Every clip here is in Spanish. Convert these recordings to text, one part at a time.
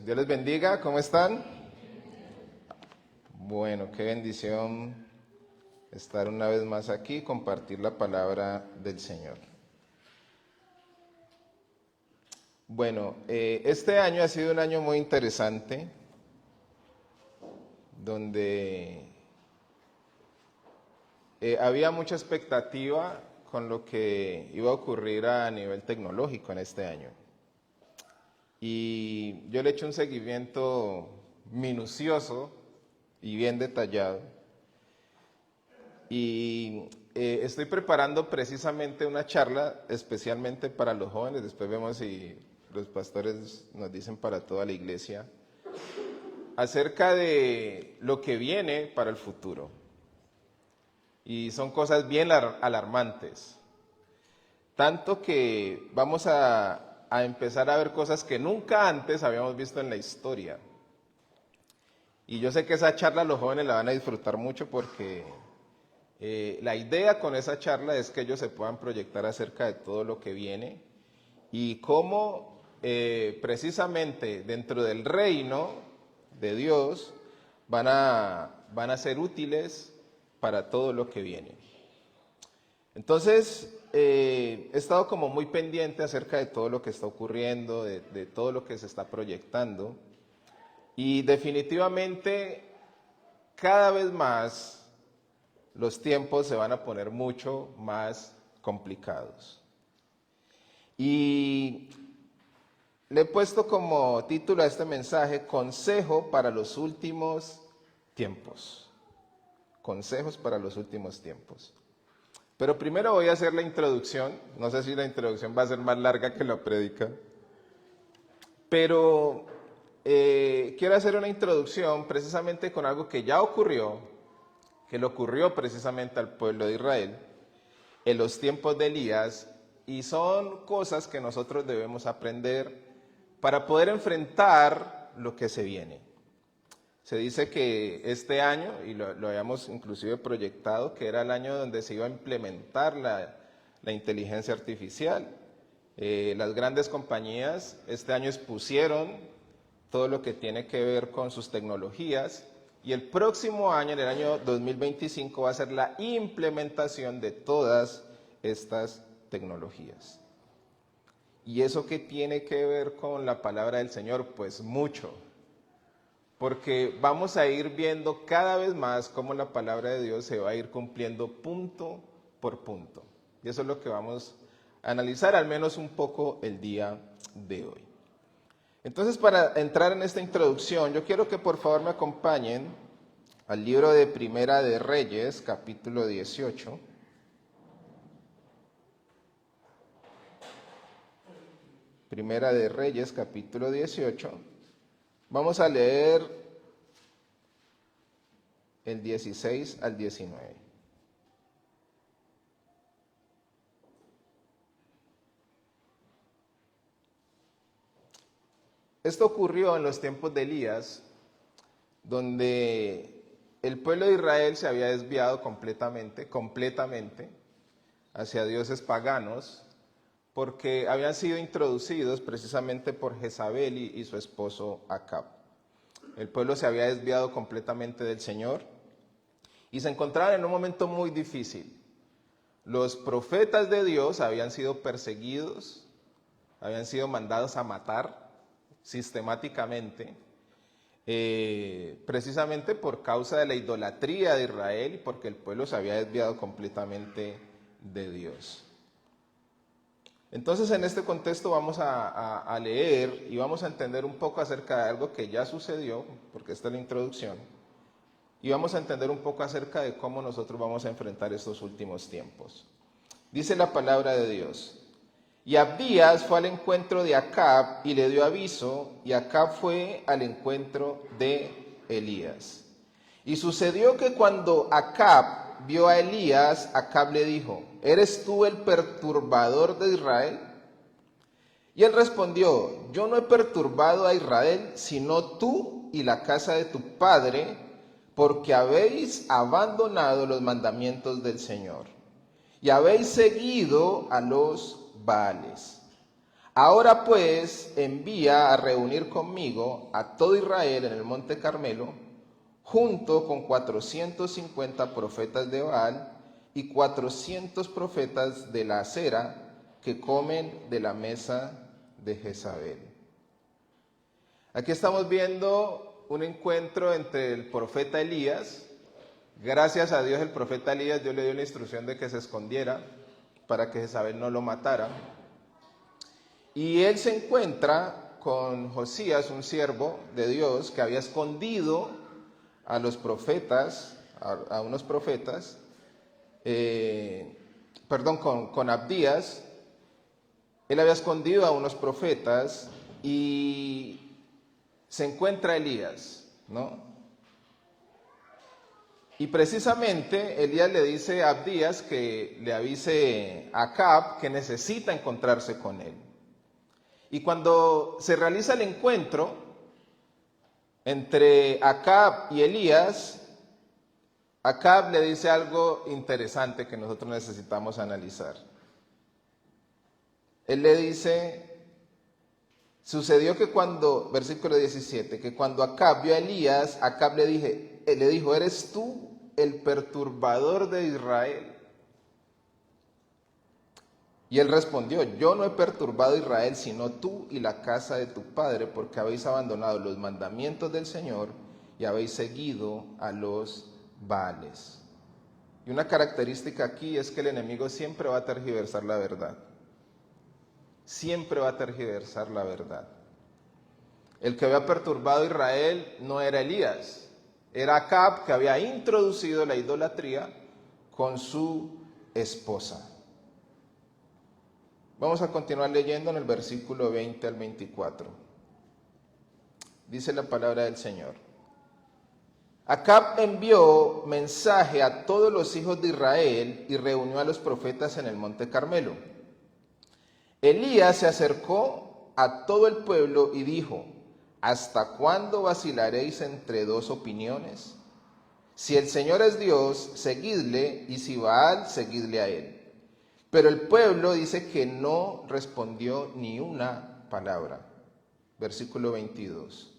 Dios les bendiga, ¿cómo están? Bueno, qué bendición estar una vez más aquí y compartir la palabra del Señor. Bueno, este año ha sido un año muy interesante, donde había mucha expectativa con lo que iba a ocurrir a nivel tecnológico en este año. Y yo le he hecho un seguimiento minucioso y bien detallado. Y estoy preparando precisamente una charla especialmente para los jóvenes. Después vemos si los pastores nos dicen para toda la iglesia, acerca de lo que viene para el futuro. Y son cosas bien alarmantes. Tanto que vamos a empezar a ver cosas que nunca antes habíamos visto en la historia. Y yo sé que esa charla los jóvenes la van a disfrutar mucho porque la idea con esa charla es que ellos se puedan proyectar acerca de todo lo que viene y cómo precisamente dentro del reino de Dios van a ser útiles para todo lo que viene. Entonces, he estado como muy pendiente acerca de todo lo que está ocurriendo, de todo lo que se está proyectando. Y definitivamente, cada vez más, los tiempos se van a poner mucho más complicados. Y le he puesto como título a este mensaje, Consejo para los últimos tiempos. Consejos para los últimos tiempos. Pero primero voy a hacer la introducción. No sé si la introducción va a ser más larga que la prédica. Pero quiero hacer una introducción precisamente con algo que ya ocurrió, que le ocurrió precisamente al pueblo de Israel en los tiempos de Elías, y son cosas que nosotros debemos aprender para poder enfrentar lo que se viene. Se dice que este año, y lo habíamos inclusive proyectado, que era el año donde se iba a implementar la inteligencia artificial. Las grandes compañías este año expusieron todo lo que tiene que ver con sus tecnologías, y el próximo año, en el año 2025, va a ser la implementación de todas estas tecnologías. ¿Y eso qué tiene que ver con la palabra del Señor? Pues mucho. Porque vamos a ir viendo cada vez más cómo la palabra de Dios se va a ir cumpliendo punto por punto. Y eso es lo que vamos a analizar al menos un poco el día de hoy. Entonces, para entrar en esta introducción, yo quiero que por favor me acompañen al libro de Primera de Reyes, capítulo 18. Primera de Reyes, capítulo 18. Vamos a leer el 16 al 19. Esto ocurrió en los tiempos de Elías, donde el pueblo de Israel se había desviado completamente hacia dioses paganos, porque habían sido introducidos precisamente por Jezabel y su esposo Acab. El pueblo se había desviado completamente del Señor y se encontraban en un momento muy difícil. Los profetas de Dios habían sido perseguidos, habían sido mandados a matar sistemáticamente, precisamente por causa de la idolatría de Israel y porque el pueblo se había desviado completamente de Dios. Entonces, en este contexto vamos a leer y vamos a entender un poco acerca de algo que ya sucedió, porque esta es la introducción, y vamos a entender un poco acerca de cómo nosotros vamos a enfrentar estos últimos tiempos. Dice la palabra de Dios: y Abdías fue al encuentro de Acab y le dio aviso, y Acab fue al encuentro de Elías. Y sucedió que cuando Acab vio a Elías, Acab le dijo: ¿eres tú el perturbador de Israel? Y él respondió: yo no he perturbado a Israel, sino tú y la casa de tu padre, porque habéis abandonado los mandamientos del Señor. y habéis seguido a los Baales. Ahora pues envía a reunir conmigo a todo Israel en el monte Carmelo, junto con 450 profetas de Baal y 400 profetas de la acera que comen de la mesa de Jezabel. Aquí estamos viendo un encuentro entre el profeta Elías. Gracias a Dios el profeta Elías, Dios le dio la instrucción de que se escondiera para que Jezabel no lo matara. Y él se encuentra con Josías, un siervo de Dios que había escondido a los profetas, a unos profetas, con Abdías. Él había escondido a unos profetas y se encuentra Elías, ¿no? Y precisamente Elías le dice a Abdías que le avise a Acab que necesita encontrarse con él. Y cuando se realiza el encuentro entre Acab y Elías, Acab le dice algo interesante que nosotros necesitamos analizar. Él le dice, sucedió que cuando, versículo 17, que cuando Acab vio a Elías, Acab le dijo, ¿eres tú el perturbador de Israel? Y él respondió, yo no he perturbado a Israel, sino tú y la casa de tu padre, porque habéis abandonado los mandamientos del Señor y habéis seguido a los Baales. Y una característica aquí es que el enemigo siempre va a tergiversar la verdad. Siempre va a tergiversar la verdad. El que había perturbado a Israel no era Elías, era Acab, que había introducido la idolatría con su esposa. Vamos a continuar leyendo en el versículo 20 al 24. Dice la palabra del Señor. Acab envió mensaje a todos los hijos de Israel y reunió a los profetas en el monte Carmelo. Elías se acercó a todo el pueblo y dijo, ¿hasta cuándo vacilaréis entre dos opiniones? Si el Señor es Dios, seguidle, y si Baal, seguidle a él. Pero el pueblo dice que no respondió ni una palabra. Versículo 22.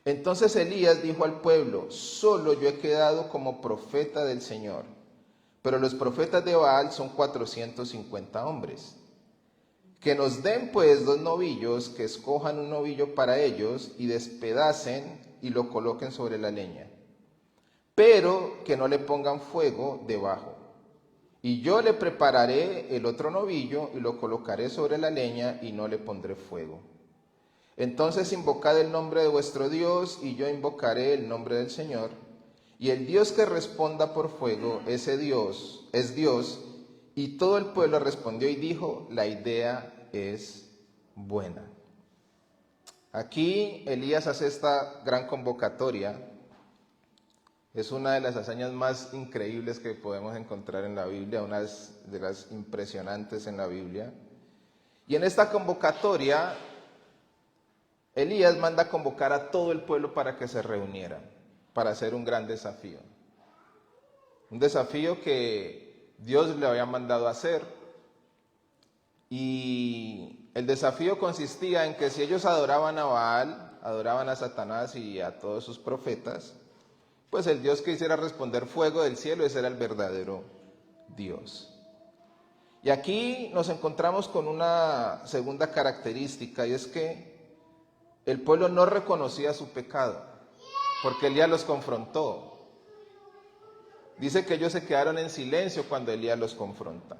Entonces Elías dijo al pueblo, solo yo he quedado como profeta del Señor, pero los profetas de Baal son 450 hombres. Que nos den pues 2 novillos, que escojan un novillo para ellos y despedacen y lo coloquen sobre la leña, pero que no le pongan fuego debajo. Y yo le prepararé el otro novillo y lo colocaré sobre la leña y no le pondré fuego. Entonces invocad el nombre de vuestro Dios y yo invocaré el nombre del Señor. Y el Dios que responda por fuego, ese Dios es Dios. Y todo el pueblo respondió y dijo, la idea es buena. Aquí Elías hace esta gran convocatoria. Es una de las hazañas más increíbles que podemos encontrar en la Biblia, una de las impresionantes en la Biblia. Y en esta convocatoria, Elías manda a convocar a todo el pueblo para que se reunieran, para hacer un gran desafío. Un desafío que Dios le había mandado a hacer. Y el desafío consistía en que si ellos adoraban a Baal, adoraban a Satanás y a todos sus profetas, pues el Dios que hiciera responder fuego del cielo, ese era el verdadero Dios. Y aquí nos encontramos con una segunda característica, y es que el pueblo no reconocía su pecado, porque Elías los confrontó. Dice que ellos se quedaron en silencio cuando Elías los confronta.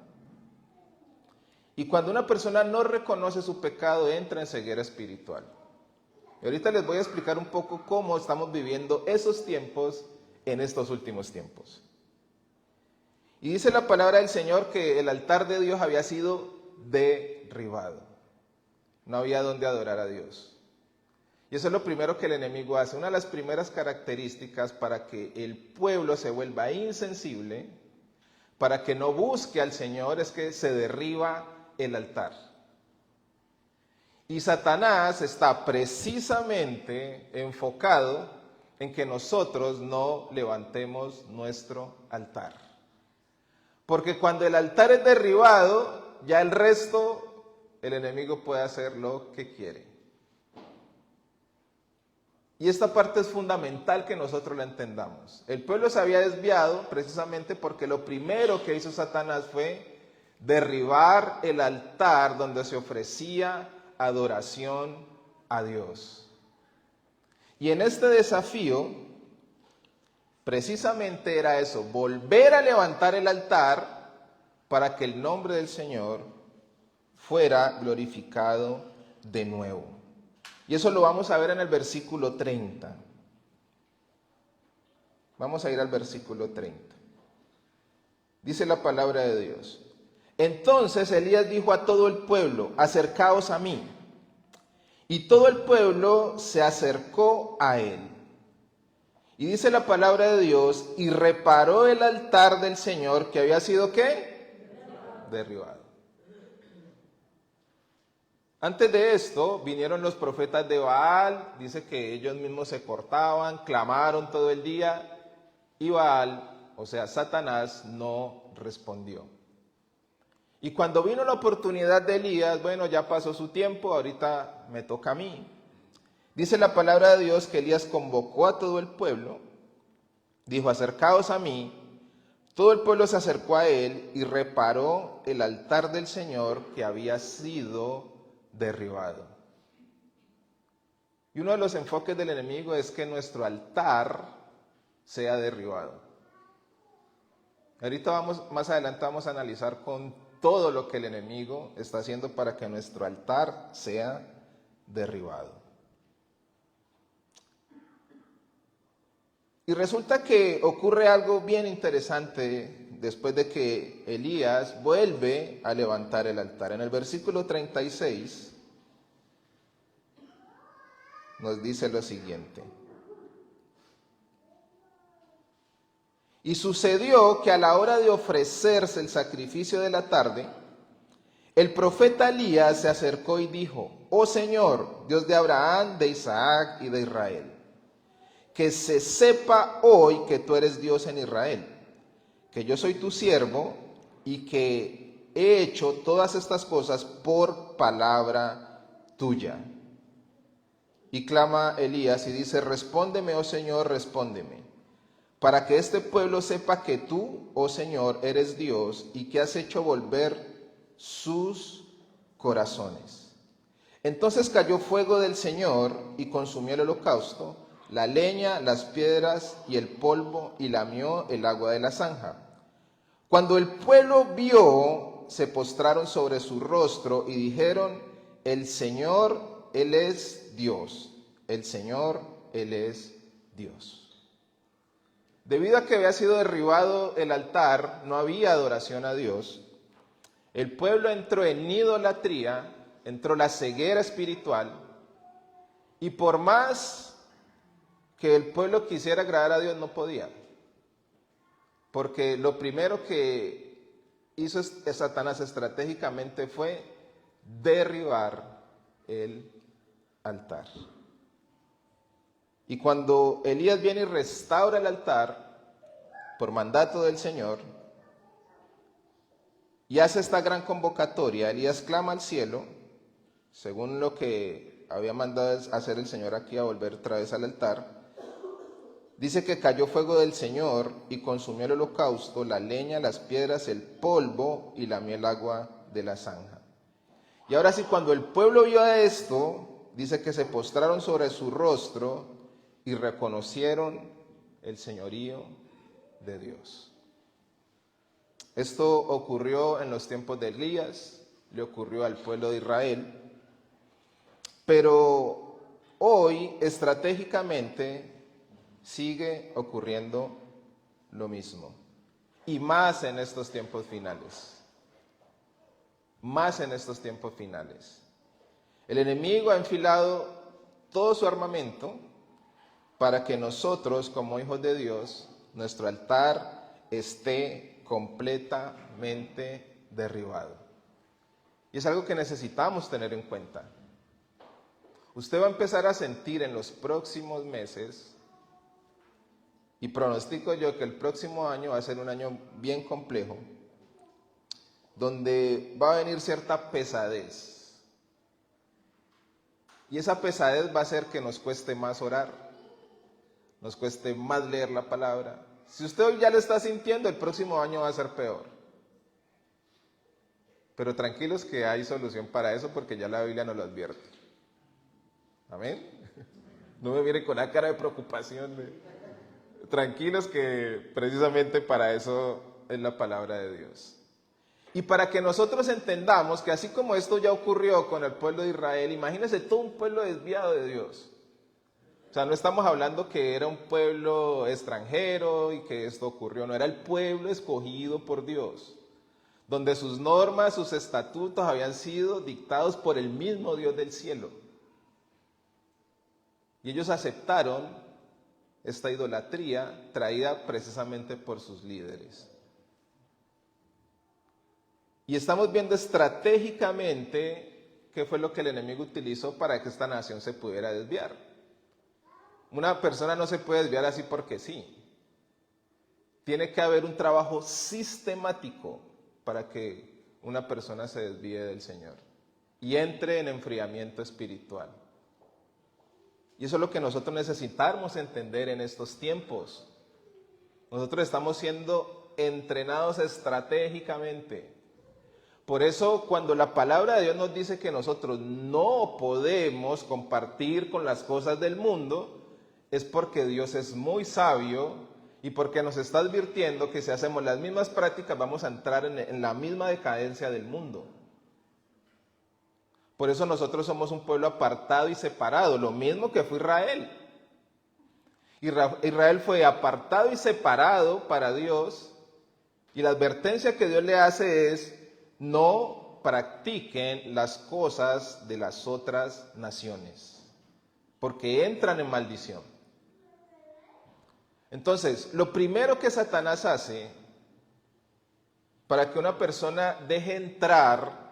Y cuando una persona no reconoce su pecado, entra en ceguera espiritual. Y ahorita les voy a explicar un poco cómo estamos viviendo esos tiempos en estos últimos tiempos. Y dice la palabra del Señor que el altar de Dios había sido derribado. No había donde adorar a Dios. Y eso es lo primero que el enemigo hace. Una de las primeras características para que el pueblo se vuelva insensible, para que no busque al Señor, es que se derriba el altar. Y Satanás está precisamente enfocado en que nosotros no levantemos nuestro altar. Porque cuando el altar es derribado, ya el resto, el enemigo puede hacer lo que quiere. Y esta parte es fundamental que nosotros la entendamos. El pueblo se había desviado precisamente porque lo primero que hizo Satanás fue derribar el altar donde se ofrecía adoración a Dios. Y en este desafío, precisamente era eso, volver a levantar el altar para que el nombre del Señor fuera glorificado de nuevo. Y eso lo vamos a ver en el versículo 30. Vamos a ir al versículo 30. Dice la palabra de Dios. Entonces Elías dijo a todo el pueblo, acercaos a mí. Y todo el pueblo se acercó a él. Y dice la palabra de Dios, y reparó el altar del Señor que había sido, ¿qué? Derribado. Antes de esto vinieron los profetas de Baal, dice que ellos mismos se cortaban, clamaron todo el día, y Baal, o sea, Satanás, no respondió. Y cuando vino la oportunidad de Elías, bueno, ya pasó su tiempo, ahorita me toca a mí. Dice la palabra de Dios que Elías convocó a todo el pueblo, dijo, acercaos a mí. Todo el pueblo se acercó a él y reparó el altar del Señor que había sido derribado. Y uno de los enfoques del enemigo es que nuestro altar sea derribado. Ahorita más adelante vamos a analizar con todo lo que el enemigo está haciendo para que nuestro altar sea derribado. Y resulta que ocurre algo bien interesante después de que Elías vuelve a levantar el altar. En el versículo 36 nos dice lo siguiente. Y sucedió que a la hora de ofrecerse el sacrificio de la tarde, el profeta Elías se acercó y dijo, oh Señor, Dios de Abraham, de Isaac y de Israel, que se sepa hoy que tú eres Dios en Israel, que yo soy tu siervo y que he hecho todas estas cosas por palabra tuya. Y clama Elías y dice, respóndeme, oh Señor, respóndeme, para que este pueblo sepa que tú, oh Señor, eres Dios y que has hecho volver sus corazones. Entonces cayó fuego del Señor y consumió el holocausto, la leña, las piedras y el polvo, y lamió el agua de la zanja. Cuando el pueblo vio, se postraron sobre su rostro y dijeron, el Señor, Él es Dios. El Señor, Él es Dios. Debido a que había sido derribado el altar, no había adoración a Dios. El pueblo entró en idolatría, entró la ceguera espiritual, y por más que el pueblo quisiera agradar a Dios, no podía. Porque lo primero que hizo Satanás estratégicamente fue derribar el altar. Y cuando Elías viene y restaura el altar, por mandato del Señor, y hace esta gran convocatoria, Elías clama al cielo, según lo que había mandado hacer el Señor aquí a volver otra vez al altar. Dice que cayó fuego del Señor y consumió el holocausto, la leña, las piedras, el polvo y lamió el agua de la zanja. Y ahora sí, cuando el pueblo vio esto, dice que se postraron sobre su rostro y reconocieron el señorío de Dios. Esto ocurrió en los tiempos de Elías, le ocurrió al pueblo de Israel, pero hoy estratégicamente sigue ocurriendo lo mismo, y más en estos tiempos finales. Más en estos tiempos finales. El enemigo ha enfilado todo su armamento para que nosotros, como hijos de Dios, nuestro altar esté completamente derribado. Y es algo que necesitamos tener en cuenta. Usted va a empezar a sentir en los próximos meses, y pronostico yo que el próximo año va a ser un año bien complejo, donde va a venir cierta pesadez. Y esa pesadez va a hacer que nos cueste más orar, nos cueste más leer la palabra. Si usted hoy ya lo está sintiendo, el próximo año va a ser peor. Pero tranquilos que hay solución para eso porque ya la Biblia nos lo advierte. Amén. No me miren con la cara de preocupación. Tranquilos que precisamente para eso es la palabra de Dios. Y para que nosotros entendamos que así como esto ya ocurrió con el pueblo de Israel, imagínense todo un pueblo desviado de Dios. O sea, no estamos hablando que era un pueblo extranjero y que esto ocurrió, no, era el pueblo escogido por Dios, donde sus normas, sus estatutos habían sido dictados por el mismo Dios del cielo. Y ellos aceptaron esta idolatría traída precisamente por sus líderes. Y estamos viendo estratégicamente qué fue lo que el enemigo utilizó para que esta nación se pudiera desviar. Una persona no se puede desviar así porque sí. Tiene que haber un trabajo sistemático para que una persona se desvíe del Señor y entre en enfriamiento espiritual. Y eso es lo que nosotros necesitamos entender en estos tiempos. Nosotros estamos siendo entrenados estratégicamente. Por eso cuando la palabra de Dios nos dice que nosotros no podemos compartir con las cosas del mundo, es porque Dios es muy sabio y porque nos está advirtiendo que si hacemos las mismas prácticas vamos a entrar en la misma decadencia del mundo. Por eso nosotros somos un pueblo apartado y separado, lo mismo que fue Israel. Israel fue apartado y separado para Dios, y la advertencia que Dios le hace es: no practiquen las cosas de las otras naciones, porque entran en maldición. Entonces, lo primero que Satanás hace para que una persona deje entrar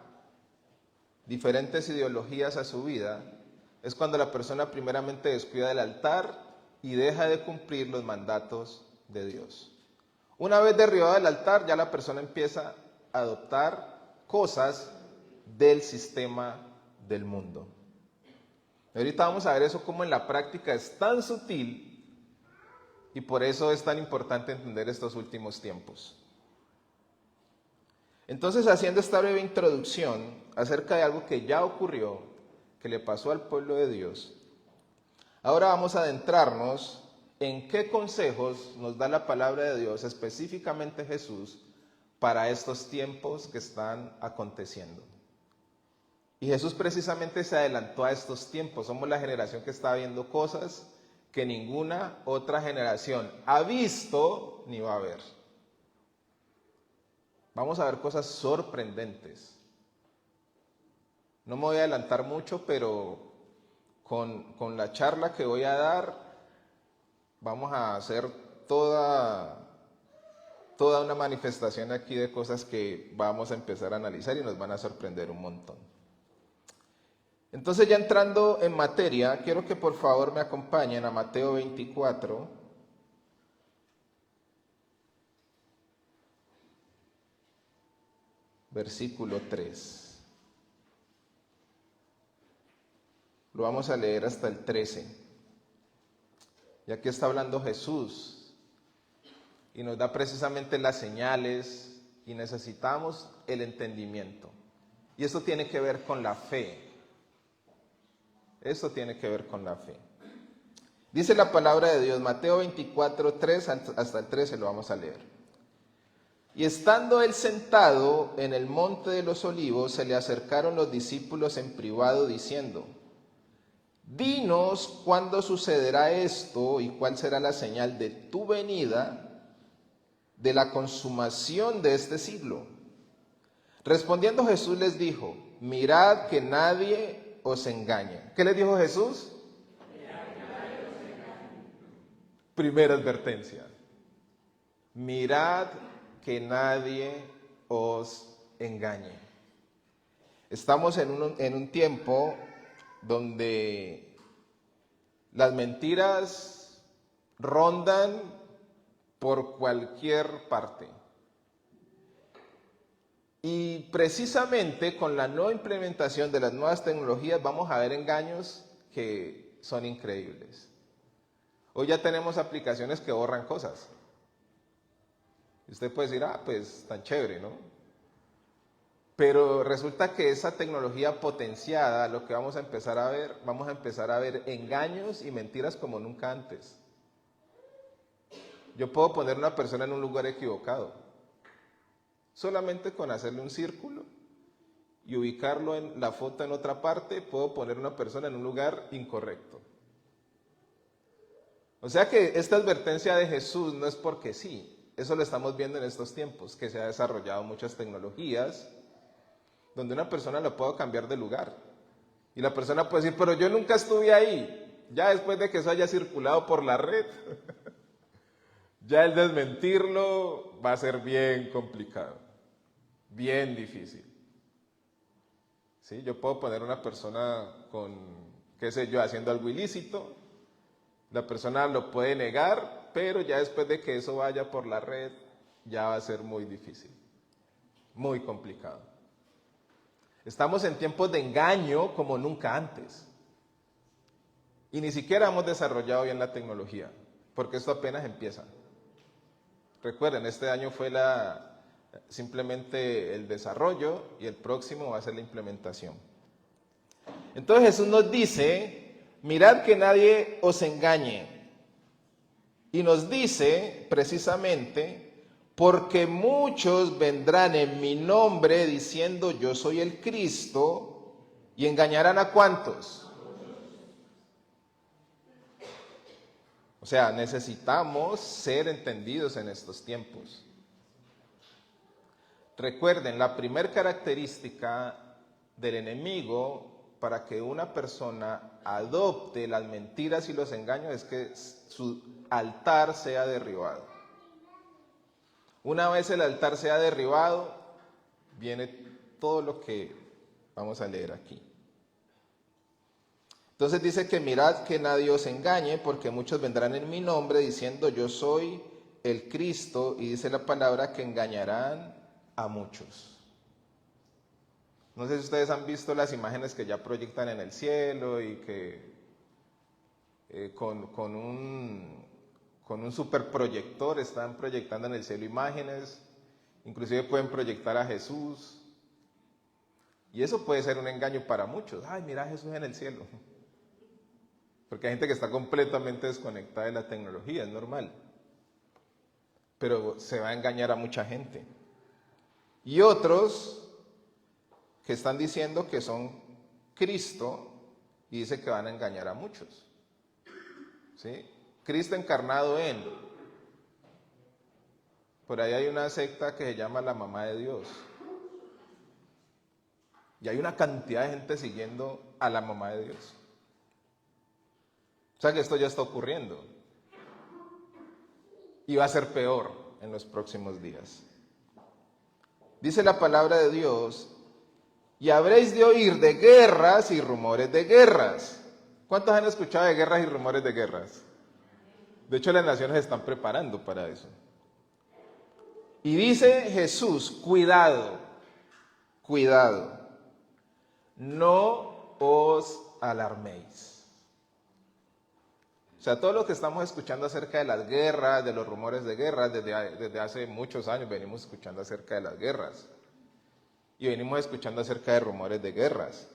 diferentes ideologías a su vida es cuando la persona primeramente descuida del altar y deja de cumplir los mandatos de Dios. Una vez derribado el altar, ya la persona empieza a adoptar cosas del sistema del mundo. Ahorita vamos a ver eso como en la práctica es tan sutil y por eso es tan importante entender estos últimos tiempos. Entonces, haciendo esta breve introducción acerca de algo que ya ocurrió, que le pasó al pueblo de Dios, ahora vamos a adentrarnos en qué consejos nos da la palabra de Dios, específicamente Jesús, para estos tiempos que están aconteciendo. Y Jesús precisamente se adelantó a estos tiempos. Somos la generación que está viendo cosas que ninguna otra generación ha visto ni va a ver. Vamos a ver cosas sorprendentes. No me voy a adelantar mucho, pero con la charla que voy a dar, vamos a hacer toda una manifestación aquí de cosas que vamos a empezar a analizar y nos van a sorprender un montón. Entonces, ya entrando en materia, quiero que por favor me acompañen a Mateo 24, versículo 3. Lo vamos a leer hasta el 13. Y aquí está hablando Jesús y nos da precisamente las señales y necesitamos el entendimiento. Y esto tiene que ver con la fe. Esto tiene que ver con la fe. Dice la palabra de Dios, Mateo 24, 3 hasta el 13 lo vamos a leer. Y estando él sentado en el monte de los olivos, se le acercaron los discípulos en privado diciendo: dinos cuándo sucederá esto y cuál será la señal de tu venida, de la consumación de este siglo. Respondiendo Jesús les dijo: mirad que nadie os engañe. ¿Qué les dijo Jesús? Primera advertencia: mirad que nadie os engañe. Estamos en un tiempo donde las mentiras rondan por cualquier parte. Y precisamente con la nueva implementación de las nuevas tecnologías vamos a ver engaños que son increíbles. Hoy ya tenemos aplicaciones que borran cosas. Y usted puede decir, pues tan chévere, ¿no? Pero resulta que esa tecnología potenciada, lo que vamos a empezar a ver engaños y mentiras como nunca antes. Yo puedo poner a una persona en un lugar equivocado, solamente con hacerle un círculo y ubicarlo en la foto en otra parte, puedo poner a una persona en un lugar incorrecto. O sea que esta advertencia de Jesús no es porque sí, eso lo estamos viendo en estos tiempos, que se ha desarrollado muchas tecnologías, donde una persona lo puede cambiar de lugar. Y la persona puede decir, pero yo nunca estuve ahí. Ya después de que eso haya circulado por la red, ya el desmentirlo va a ser bien complicado, bien difícil. ¿Sí? Yo puedo poner a una persona con, qué sé yo, haciendo algo ilícito, la persona lo puede negar, pero ya después de que eso vaya por la red, ya va a ser muy difícil, muy complicado. Estamos en tiempos de engaño como nunca antes. Y ni siquiera hemos desarrollado bien la tecnología, porque esto apenas empieza. Recuerden, este año fue simplemente el desarrollo y el próximo va a ser la implementación. Entonces Jesús nos dice, mirad que nadie os engañe. Y nos dice precisamente, porque muchos vendrán en mi nombre diciendo yo soy el Cristo y engañarán a ¿cuántos? O sea, necesitamos ser entendidos en estos tiempos. Recuerden, la primera característica del enemigo para que una persona adopte las mentiras y los engaños es que su altar sea derribado. Una vez el altar sea derribado, viene todo lo que vamos a leer aquí. Entonces dice que mirad que nadie os engañe, porque muchos vendrán en mi nombre diciendo yo soy el Cristo, y dice la palabra que engañarán a muchos. No sé si ustedes han visto las imágenes que ya proyectan en el cielo y que con un superproyector están proyectando en el cielo imágenes, inclusive pueden proyectar a Jesús. Y eso puede ser un engaño para muchos. Ay, mira a Jesús en el cielo. Porque hay gente que está completamente desconectada de la tecnología, es normal. Pero se va a engañar a mucha gente. Y otros que están diciendo que son Cristo y dice que van a engañar a muchos. ¿Sí? Cristo encarnado en. Por ahí hay una secta que se llama la Mamá de Dios. Y hay una cantidad de gente siguiendo a la Mamá de Dios. O sea que esto ya está ocurriendo. Y va a ser peor en los próximos días. Dice la palabra de Dios, y habréis de oír de guerras y rumores de guerras. ¿Cuántos han escuchado de guerras y rumores de guerras? De hecho, las naciones se están preparando para eso. Y dice Jesús, cuidado, cuidado, no os alarméis. O sea, todo lo que estamos escuchando acerca de las guerras, de los rumores de guerras, desde hace muchos años venimos escuchando acerca de las guerras. Y venimos escuchando acerca de rumores de guerras.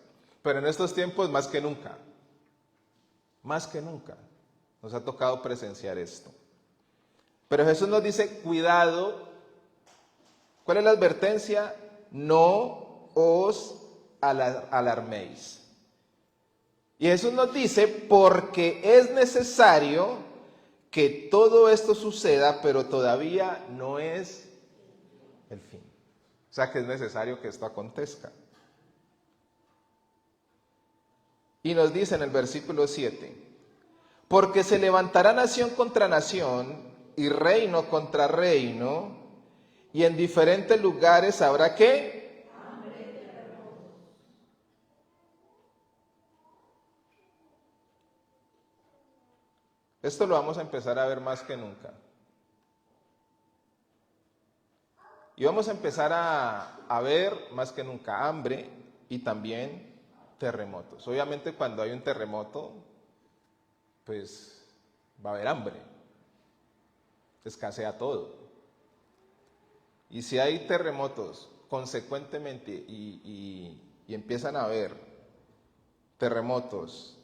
Pero en estos tiempos más que nunca, nos ha tocado presenciar esto. Pero Jesús nos dice, cuidado. ¿Cuál es la advertencia? No os alarméis. Y Jesús nos dice, porque es necesario que todo esto suceda, pero todavía no es el fin. O sea que es necesario que esto acontezca. Y nos dice en el versículo 7, porque se levantará nación contra nación y reino contra reino, y en diferentes lugares habrá ¿qué? Esto lo vamos a empezar a ver más que nunca. Y vamos a empezar a ver más que nunca hambre y también terremotos. Obviamente cuando hay un terremoto, pues va a haber hambre, escasea todo. Y si hay terremotos consecuentemente y empiezan a haber terremotos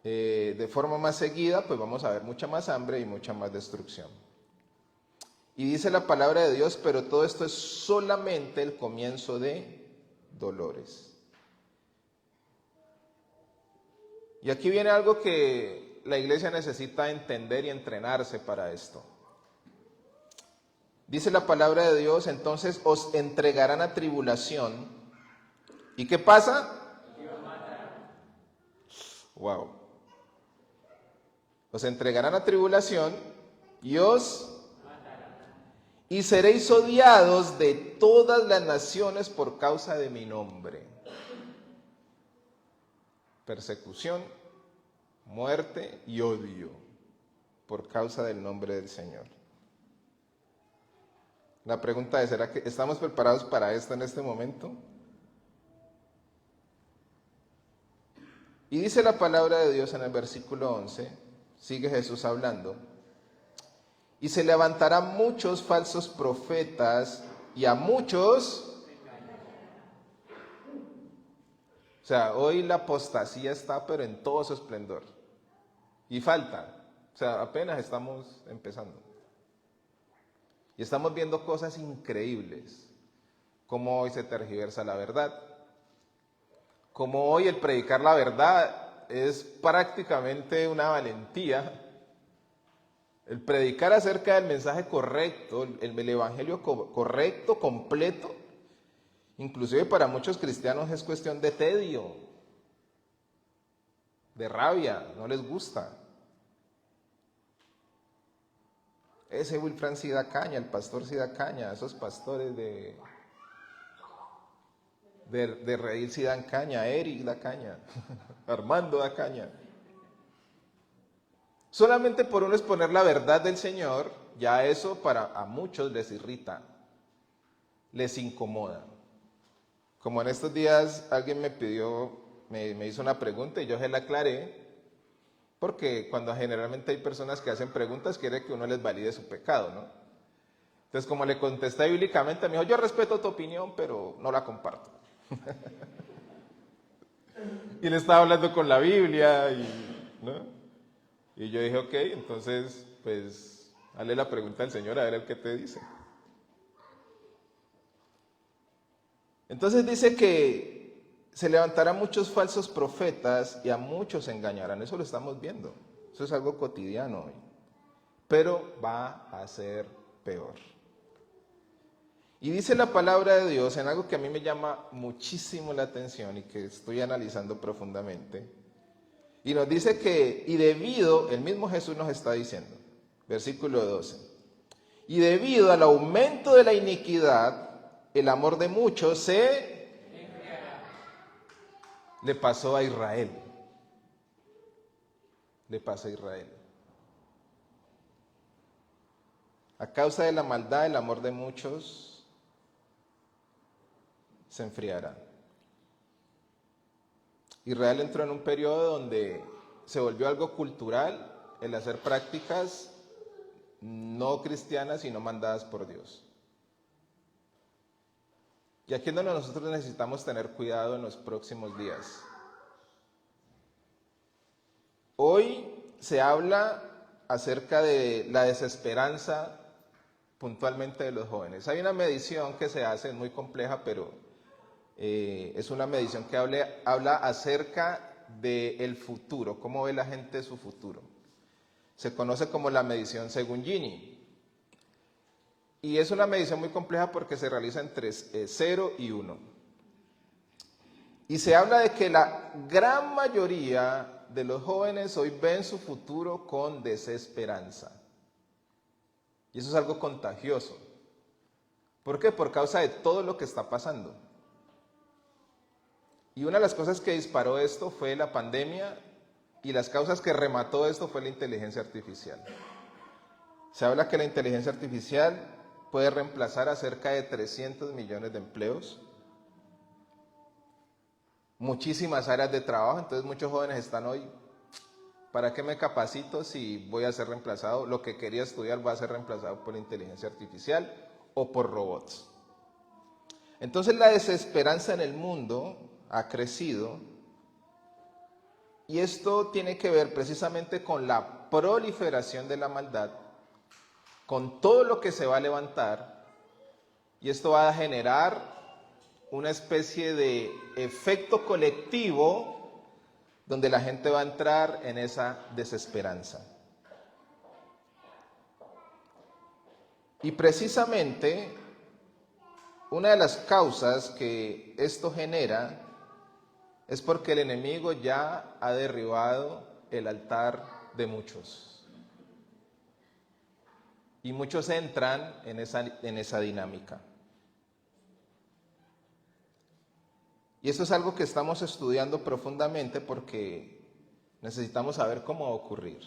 de forma más seguida, pues vamos a ver mucha más hambre y mucha más destrucción. Y dice la palabra de Dios, pero todo esto es solamente el comienzo de dolores. Y aquí viene algo que la iglesia necesita entender y entrenarse para esto. Dice la palabra de Dios, entonces os entregarán a tribulación. ¿Y qué pasa? Wow. Os entregarán a tribulación y seréis odiados de todas las naciones por causa de mi nombre. Persecución, muerte y odio por causa del nombre del Señor. La pregunta es, ¿será que estamos preparados para esto en este momento? Y dice la palabra de Dios en el versículo 11, sigue Jesús hablando, y se levantarán muchos falsos profetas y a muchos... O sea, hoy la apostasía está pero en todo su esplendor. Y falta, o sea, apenas estamos empezando. Y estamos viendo cosas increíbles, como hoy se tergiversa la verdad, como hoy el predicar la verdad es prácticamente una valentía. El predicar acerca del mensaje correcto, el evangelio correcto, completo, inclusive para muchos cristianos es cuestión de tedio, de rabia, no les gusta. Ese Wilfran sí da caña, el pastor sí da caña, esos pastores de reír sí dan caña, Eric da caña, Armando da caña. Solamente por uno exponer la verdad del Señor, ya eso a muchos les irrita, les incomoda. Como en estos días alguien me hizo una pregunta y yo se la aclaré, porque cuando generalmente hay personas que hacen preguntas, quiere que uno les valide su pecado, ¿no? Entonces, como le contesté bíblicamente, me dijo, yo respeto tu opinión, pero no la comparto. Y le estaba hablando con la Biblia, ¿no? Y yo dije, ok, entonces, pues, hazle la pregunta al Señor a ver el qué te dice. Entonces dice que se levantarán muchos falsos profetas y a muchos engañarán. Eso lo estamos viendo. Eso es algo cotidiano hoy. Pero va a ser peor. Y dice la palabra de Dios en algo que a mí me llama muchísimo la atención y que estoy analizando profundamente. Y nos dice que, el mismo Jesús nos está diciendo, versículo 12, y debido al aumento de la iniquidad, el amor de muchos le pasó a Israel. Le pasó a Israel. A causa de la maldad, el amor de muchos se enfriará. Israel entró en un periodo donde se volvió algo cultural el hacer prácticas no cristianas, sino mandadas por Dios. Y aquí es donde nosotros necesitamos tener cuidado en los próximos días. Hoy se habla acerca de la desesperanza puntualmente de los jóvenes. Hay una medición que se hace, es muy compleja, pero es una medición que habla acerca del futuro, cómo ve la gente su futuro. Se conoce como la medición según Gini. Y es una medición muy compleja porque se realiza entre 0 y 1. Y se habla de que la gran mayoría de los jóvenes hoy ven su futuro con desesperanza. Y eso es algo contagioso. ¿Por qué? Por causa de todo lo que está pasando. Y una de las cosas que disparó esto fue la pandemia y las causas que remató esto fue la inteligencia artificial. Se habla que la inteligencia artificial puede reemplazar a cerca de 300 millones de empleos, muchísimas áreas de trabajo. Entonces muchos jóvenes están hoy, ¿para qué me capacito si voy a ser reemplazado? Lo que quería estudiar va a ser reemplazado por la inteligencia artificial o por robots. Entonces la desesperanza en el mundo ha crecido, y esto tiene que ver precisamente con la proliferación de la maldad, con todo lo que se va a levantar, y esto va a generar una especie de efecto colectivo donde la gente va a entrar en esa desesperanza. Y precisamente una de las causas que esto genera es porque el enemigo ya ha derribado el altar de muchos. Y muchos entran en esa dinámica. Y esto es algo que estamos estudiando profundamente porque necesitamos saber cómo va a ocurrir.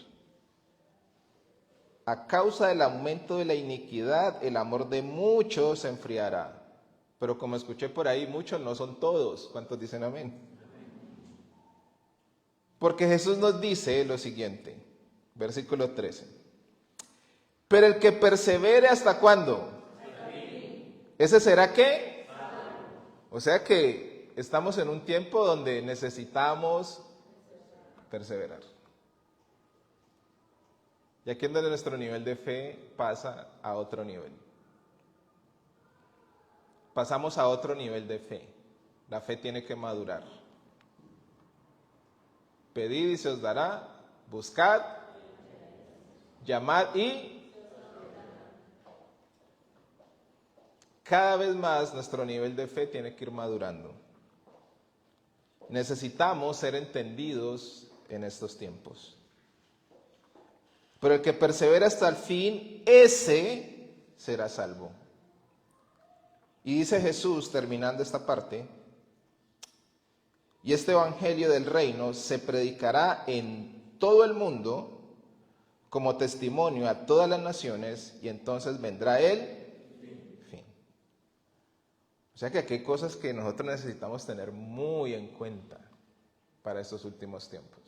A causa del aumento de la iniquidad, el amor de muchos se enfriará. Pero como escuché por ahí, muchos no son todos. ¿Cuántos dicen amén? Porque Jesús nos dice lo siguiente, versículo 13. Pero el que persevere, ¿hasta cuándo? ¿Ese será qué? O sea que estamos en un tiempo donde necesitamos perseverar. Y aquí es donde nuestro nivel de fe pasa a otro nivel. Pasamos a otro nivel de fe. La fe tiene que madurar. Pedid y se os dará, buscad, llamad y cada vez más nuestro nivel de fe tiene que ir madurando. Necesitamos ser entendidos en estos tiempos. Pero el que persevera hasta el fin, ese será salvo. Y dice Jesús, terminando esta parte, y este evangelio del reino se predicará en todo el mundo como testimonio a todas las naciones, y entonces vendrá el fin. O sea que aquí hay cosas que nosotros necesitamos tener muy en cuenta para estos últimos tiempos.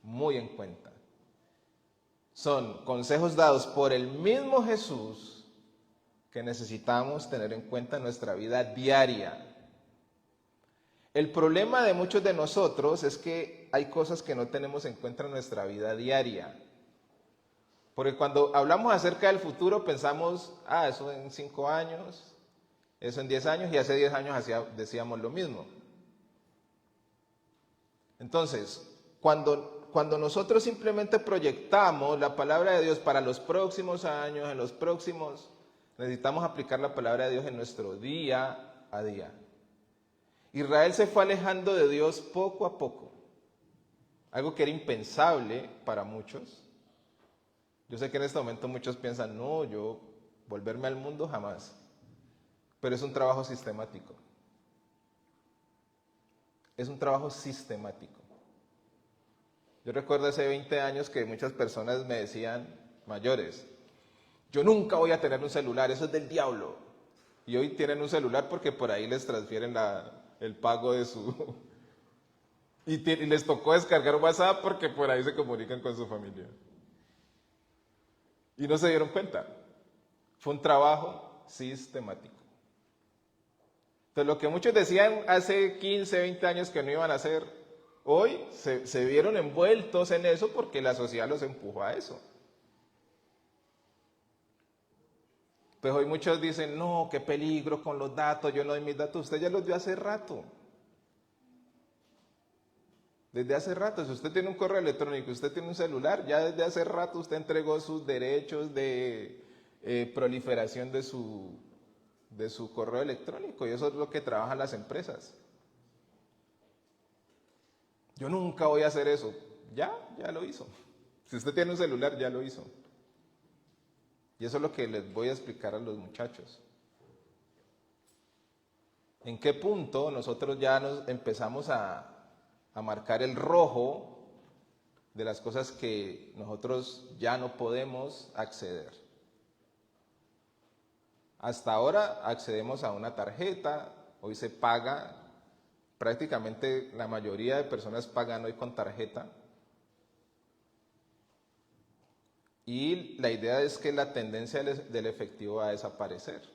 Muy en cuenta. Son consejos dados por el mismo Jesús que necesitamos tener en cuenta en nuestra vida diaria. El problema de muchos de nosotros es que hay cosas que no tenemos en cuenta en nuestra vida diaria. Porque cuando hablamos acerca del futuro pensamos, eso en 5 años, eso en 10 años, y hace 10 años decíamos lo mismo. Entonces, cuando nosotros simplemente proyectamos la palabra de Dios para los próximos años, necesitamos aplicar la palabra de Dios en nuestro día a día. Israel se fue alejando de Dios poco a poco, algo que era impensable para muchos. Yo sé que en este momento muchos piensan, no, yo volverme al mundo jamás, pero es un trabajo sistemático. Es un trabajo sistemático. Yo recuerdo hace 20 años que muchas personas me decían, mayores, yo nunca voy a tener un celular, eso es del diablo. Y hoy tienen un celular porque por ahí les transfieren el pago de su... y les tocó descargar WhatsApp porque por ahí se comunican con su familia. Y no se dieron cuenta. Fue un trabajo sistemático. Entonces lo que muchos decían hace 15, 20 años que no iban a hacer, hoy se vieron envueltos en eso porque la sociedad los empujó a eso. Pues hoy muchos dicen, no, qué peligro con los datos, yo no doy mis datos. Usted ya los dio hace rato. Desde hace rato, si usted tiene un correo electrónico, usted tiene un celular, ya desde hace rato usted entregó sus derechos de proliferación de su correo electrónico, y eso es lo que trabajan las empresas. Yo nunca voy a hacer eso. Ya lo hizo. Si usted tiene un celular, ya lo hizo. Y eso es lo que les voy a explicar a los muchachos. ¿En qué punto nosotros ya nos empezamos a marcar el rojo de las cosas que nosotros ya no podemos acceder? Hasta ahora accedemos a una tarjeta, hoy se paga, prácticamente la mayoría de personas pagan hoy con tarjeta. Y la idea es que la tendencia del efectivo va a desaparecer.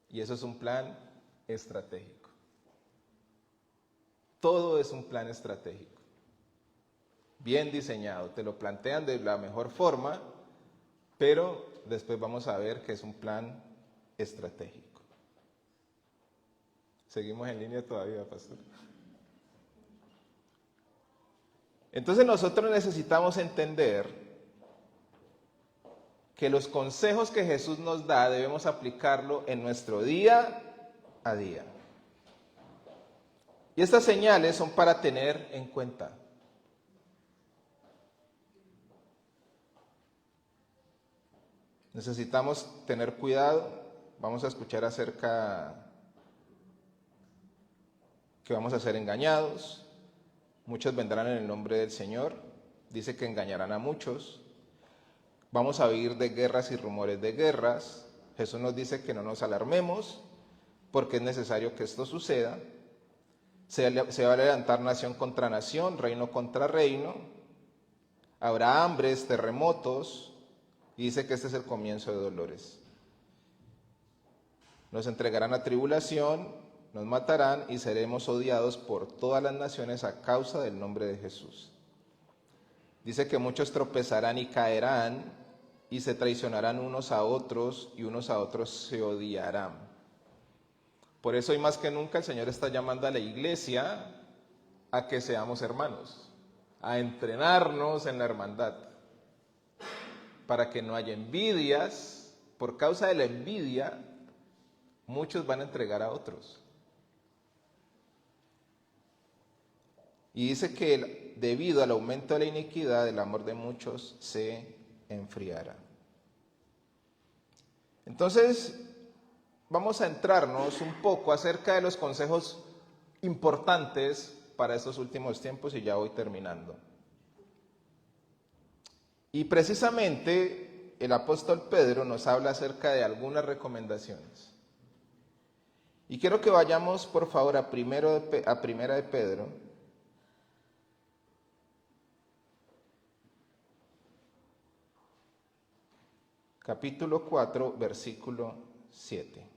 Y eso es un plan estratégico. Todo es un plan estratégico. Bien diseñado, te lo plantean de la mejor forma, pero después vamos a ver que es un plan estratégico. Seguimos en línea todavía, pastor. Entonces nosotros necesitamos entender que los consejos que Jesús nos da debemos aplicarlo en nuestro día a día. Y estas señales son para tener en cuenta. Necesitamos tener cuidado. Vamos a escuchar acerca que vamos a ser engañados. Muchos vendrán en el nombre del Señor. Dice que engañarán a muchos. Vamos a oír de guerras y rumores de guerras. Jesús nos dice que no nos alarmemos porque es necesario que esto suceda. Se va a levantar nación contra nación, reino contra reino. Habrá hambres, terremotos. Y dice que este es el comienzo de dolores. Nos entregarán a tribulación, nos matarán y seremos odiados por todas las naciones a causa del nombre de Jesús. Dice que muchos tropezarán y caerán y se traicionarán unos a otros y unos a otros se odiarán. Por eso hoy más que nunca el Señor está llamando a la iglesia a que seamos hermanos, a entrenarnos en la hermandad, para que no haya envidias. Por causa de la envidia, muchos van a entregar a otros. Y dice que debido al aumento de la iniquidad, el amor de muchos se enfriará. Entonces, vamos a entrarnos un poco acerca de los consejos importantes para estos últimos tiempos y ya voy terminando. Y precisamente el apóstol Pedro nos habla acerca de algunas recomendaciones. Y quiero que vayamos por favor a Primera de Pedro, capítulo 4, versículo 7.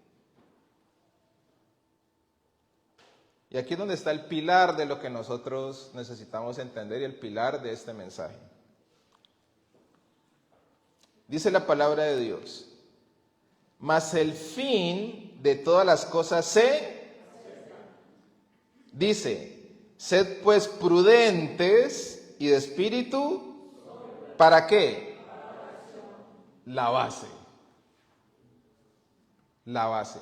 Y aquí es donde está el pilar de lo que nosotros necesitamos entender y el pilar de este mensaje. Dice la palabra de Dios: mas el fin de todas las cosas dice, sed pues prudentes y de espíritu, ¿para qué? La base. La base.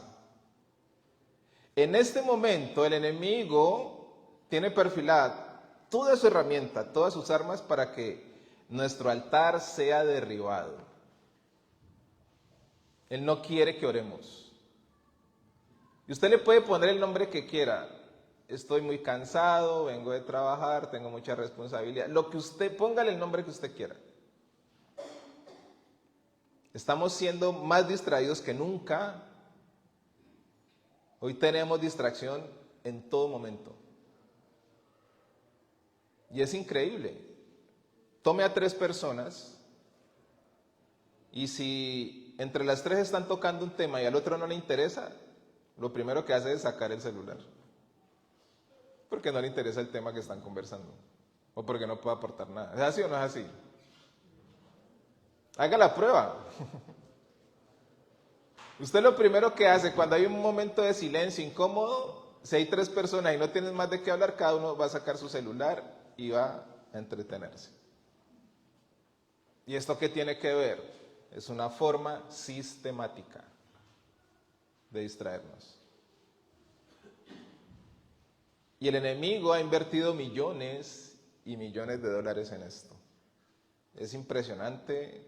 En este momento el enemigo tiene perfilada toda su herramienta, todas sus armas para que nuestro altar sea derribado. Él no quiere que oremos. Y usted le puede poner el nombre que quiera. Estoy muy cansado, vengo de trabajar, tengo mucha responsabilidad. Lo que usted, póngale el nombre que usted quiera. Estamos siendo más distraídos que nunca. Hoy tenemos distracción en todo momento. Y es increíble. Tome a 3 personas y si entre las 3 están tocando un tema y al otro no le interesa, lo primero que hace es sacar el celular. Porque no le interesa el tema que están conversando. O porque no puede aportar nada. ¿Es así o no es así? Haga la prueba. Usted lo primero que hace cuando hay un momento de silencio incómodo, si hay 3 personas y no tienen más de qué hablar, cada uno va a sacar su celular y va a entretenerse. ¿Y esto qué tiene que ver? Es una forma sistemática de distraernos. Y el enemigo ha invertido millones y millones de dólares en esto. Es impresionante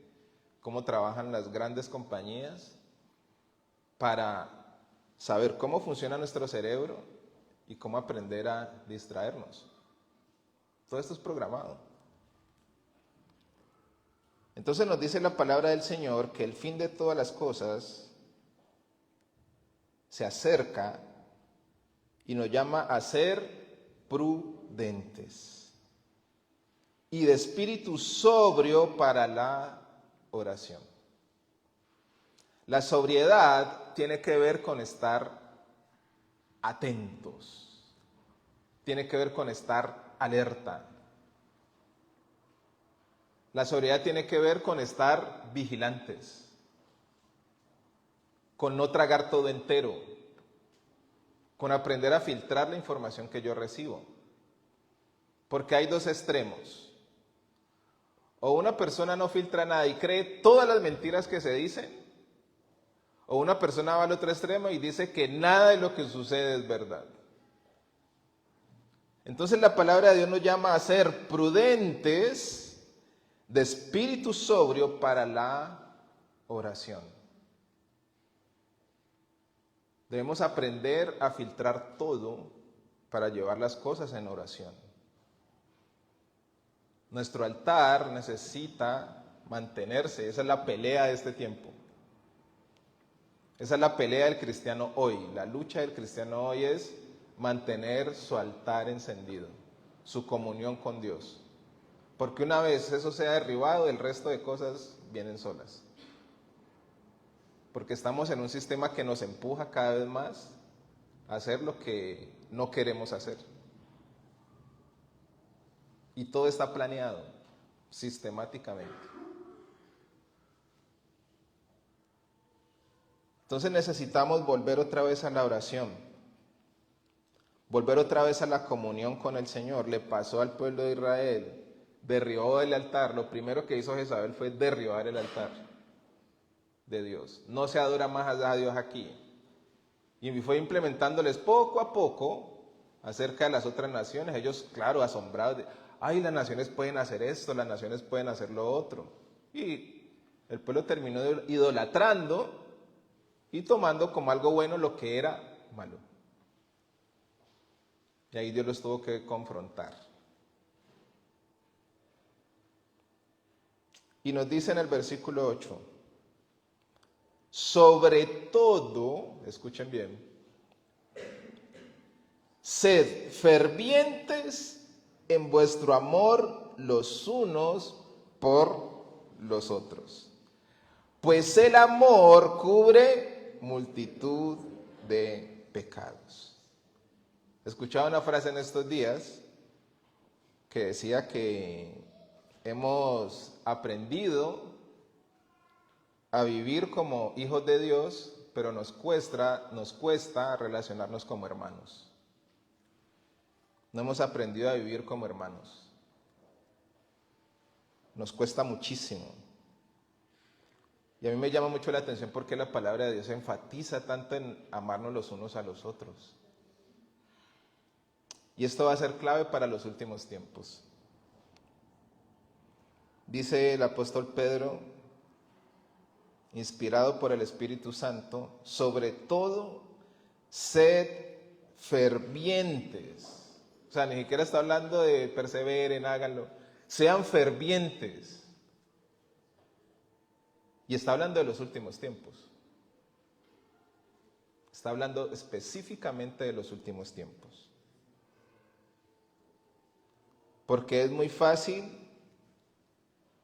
cómo trabajan las grandes compañías para saber cómo funciona nuestro cerebro y cómo aprender a distraernos. Todo esto es programado. Entonces nos dice la palabra del Señor que el fin de todas las cosas se acerca y nos llama a ser prudentes y de espíritu sobrio para la oración. La sobriedad tiene que ver con estar atentos, tiene que ver con estar alerta. La sobriedad tiene que ver con estar vigilantes, con no tragar todo entero, con aprender a filtrar la información que yo recibo. Porque hay dos extremos. O una persona no filtra nada y cree todas las mentiras que se dicen, o una persona va al otro extremo y dice que nada de lo que sucede es verdad. Entonces la palabra de Dios nos llama a ser prudentes, de espíritu sobrio para la oración. Debemos aprender a filtrar todo para llevar las cosas en oración. Nuestro altar necesita mantenerse, esa es la pelea de este tiempo. Esa es la pelea del cristiano hoy. La lucha del cristiano hoy es mantener su altar encendido, su comunión con Dios. Porque una vez eso sea derribado, el resto de cosas vienen solas. Porque estamos en un sistema que nos empuja cada vez más a hacer lo que no queremos hacer. Y todo está planeado sistemáticamente. Entonces necesitamos volver otra vez a la oración, volver otra vez a la comunión con el Señor. Le pasó al pueblo de Israel, derribó el altar. Lo primero que hizo Jezabel fue derribar el altar de Dios. No se adora más a Dios aquí. Y fue implementándoles poco a poco acerca de las otras naciones. Ellos, claro, asombrados de, ay, las naciones pueden hacer esto, las naciones pueden hacer lo otro. Y el pueblo terminó idolatrando y tomando como algo bueno lo que era malo. Y ahí Dios los tuvo que confrontar. Y nos dice en el versículo 8, sobre todo, escuchen bien, sed fervientes en vuestro amor los unos por los otros, pues el amor cubre multitud de pecados. Escuchaba una frase en estos días que decía que hemos aprendido a vivir como hijos de Dios, pero nos cuesta relacionarnos como hermanos. No hemos aprendido a vivir como hermanos. Nos cuesta muchísimo. Y a mí me llama mucho la atención porque la palabra de Dios enfatiza tanto en amarnos los unos a los otros. Y esto va a ser clave para los últimos tiempos. Dice el apóstol Pedro, inspirado por el Espíritu Santo, sobre todo, sed fervientes. O sea, ni siquiera está hablando de perseveren, háganlo. Sean fervientes. Y está hablando de los últimos tiempos. Está hablando específicamente de los últimos tiempos. Porque es muy fácil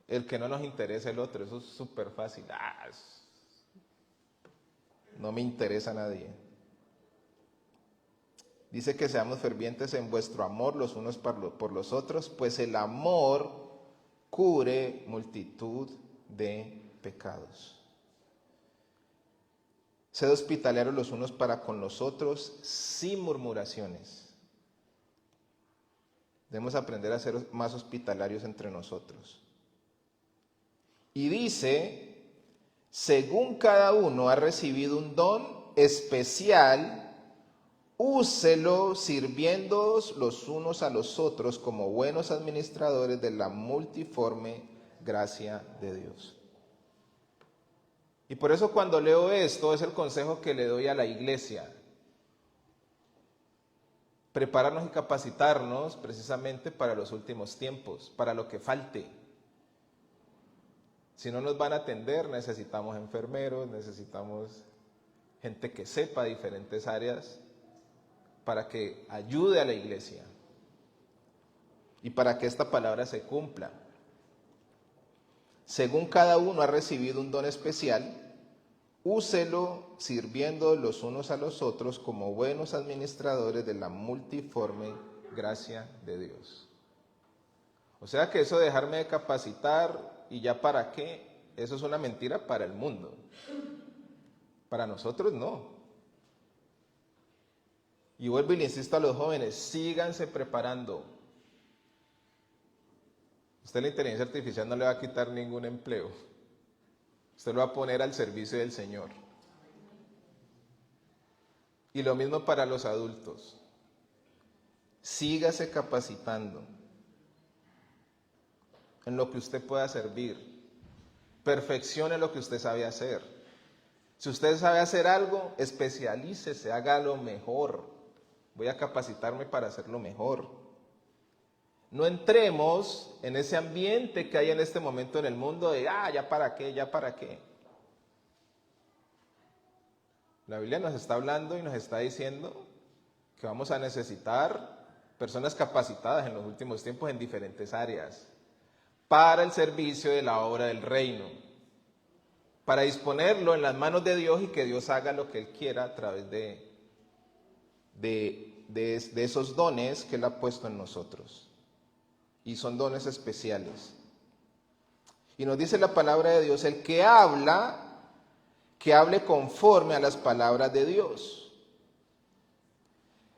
el que no nos interese el otro. Eso es súper fácil. No me interesa a nadie. Dice que seamos fervientes en vuestro amor los unos por los otros, pues el amor cubre multitud de pecados. Sed hospitalarios los unos para con los otros sin murmuraciones. Debemos aprender a ser más hospitalarios entre nosotros. Y dice, según cada uno ha recibido un don especial, úselo sirviéndoos los unos a los otros como buenos administradores de la multiforme gracia de Dios. Y por eso cuando leo esto es el consejo que le doy a la iglesia. Prepararnos y capacitarnos precisamente para los últimos tiempos, para lo que falte. Si no nos van a atender, necesitamos enfermeros, necesitamos gente que sepa diferentes áreas para que ayude a la iglesia y para que esta palabra se cumpla. Según cada uno ha recibido un don especial, úselo sirviendo los unos a los otros como buenos administradores de la multiforme gracia de Dios. O sea que eso de dejarme de capacitar y ya para qué, eso es una mentira para el mundo. Para nosotros no. Y vuelvo y le insisto a los jóvenes, síganse preparando. Usted la inteligencia artificial no le va a quitar ningún empleo. Usted lo va a poner al servicio del Señor. Y lo mismo para los adultos. Sígase capacitando en lo que usted pueda servir. Perfeccione lo que usted sabe hacer. Si usted sabe hacer algo, especialícese, hágalo mejor. Voy a capacitarme para hacerlo mejor. No entremos en ese ambiente que hay en este momento en el mundo de, ya para qué, ya para qué. La Biblia nos está hablando y nos está diciendo que vamos a necesitar personas capacitadas en los últimos tiempos en diferentes áreas para el servicio de la obra del reino, para disponerlo en las manos de Dios y que Dios haga lo que Él quiera a través de esos dones que Él ha puesto en nosotros. Y son dones especiales. Y nos dice la palabra de Dios, el que habla, que hable conforme a las palabras de Dios.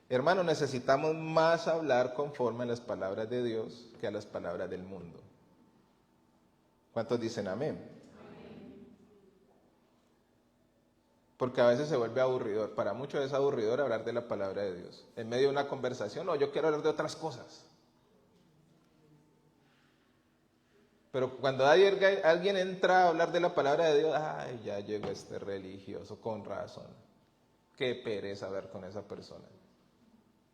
Hermano, necesitamos más hablar conforme a las palabras de Dios que a las palabras del mundo. ¿Cuántos dicen amén? Porque a veces se vuelve aburridor. Para muchos es aburridor hablar de la palabra de Dios. En medio de una conversación, no, yo quiero hablar de otras cosas. Pero cuando alguien entra a hablar de la palabra de Dios, ya llegó este religioso, con razón. Qué pereza hablar con esa persona.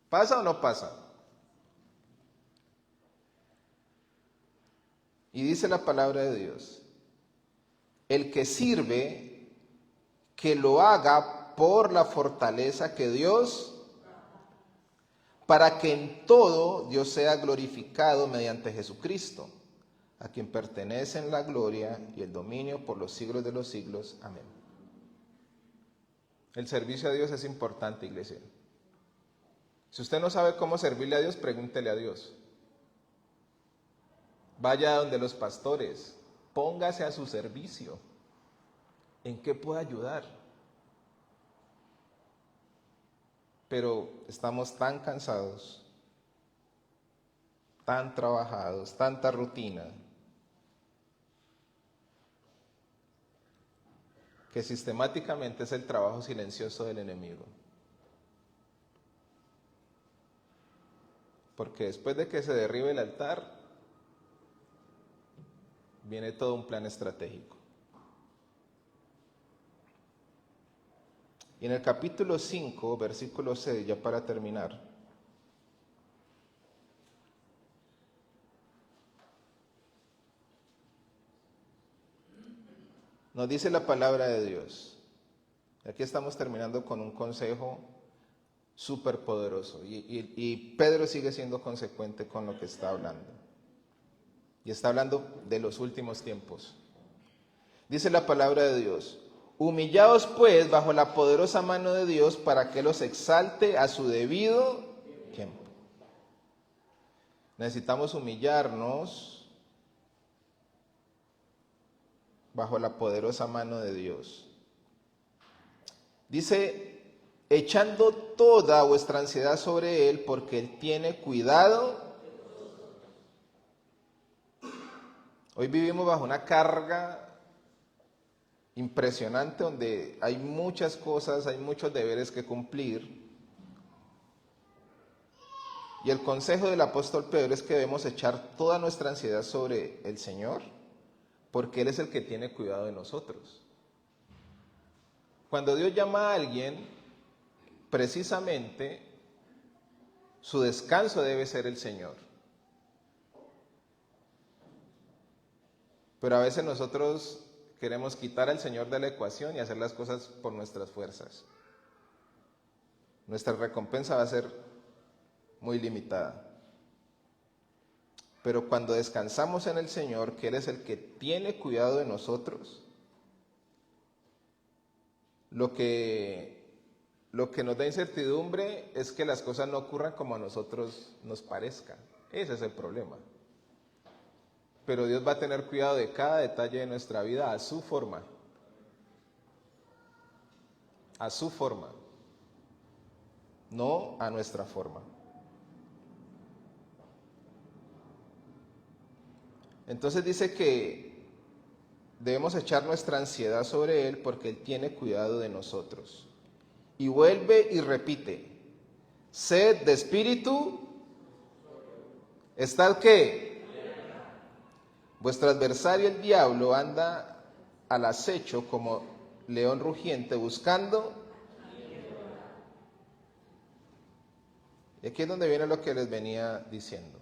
¿Pasa o no pasa? Y dice la palabra de Dios, el que sirve, que lo haga por la fortaleza que Dios, para que en todo Dios sea glorificado mediante Jesucristo, a quien pertenecen la gloria y el dominio por los siglos de los siglos. Amén. El servicio a Dios es importante, iglesia. Si usted no sabe cómo servirle a Dios, pregúntele a Dios. Vaya donde los pastores, póngase a su servicio. ¿En qué puede ayudar? Pero estamos tan cansados, tan trabajados, tanta rutina, que sistemáticamente es el trabajo silencioso del enemigo. Porque después de que se derribe el altar, viene todo un plan estratégico. Y en el capítulo 5, versículo 6, ya para terminar, nos dice la palabra de Dios. Aquí estamos terminando con un consejo súper poderoso. Y Pedro sigue siendo consecuente con lo que está hablando. Y está hablando de los últimos tiempos. Dice la palabra de Dios, humillaos pues bajo la poderosa mano de Dios para que los exalte a su debido tiempo. Necesitamos humillarnos bajo la poderosa mano de Dios. Dice, echando toda vuestra ansiedad sobre Él, porque Él tiene cuidado. Hoy vivimos bajo una carga impresionante donde hay muchas cosas, hay muchos deberes que cumplir. Y el consejo del apóstol Pedro es que debemos echar toda nuestra ansiedad sobre el Señor, porque Él es el que tiene cuidado de nosotros. Cuando Dios llama a alguien, precisamente su descanso debe ser el Señor. Pero a veces nosotros queremos quitar al Señor de la ecuación y hacer las cosas por nuestras fuerzas. Nuestra recompensa va a ser muy limitada. Pero cuando descansamos en el Señor, que Él es el que tiene cuidado de nosotros, lo que nos da incertidumbre es que las cosas no ocurran como a nosotros nos parezca. Ese es el problema. Pero Dios va a tener cuidado de cada detalle de nuestra vida a su forma. A su forma. No a nuestra forma. Entonces dice que debemos echar nuestra ansiedad sobre Él porque Él tiene cuidado de nosotros. Y vuelve y repite, sed de espíritu, ¿estad qué? Vuestro adversario el diablo anda al acecho como león rugiente buscando. Y aquí es donde viene lo que les venía diciendo.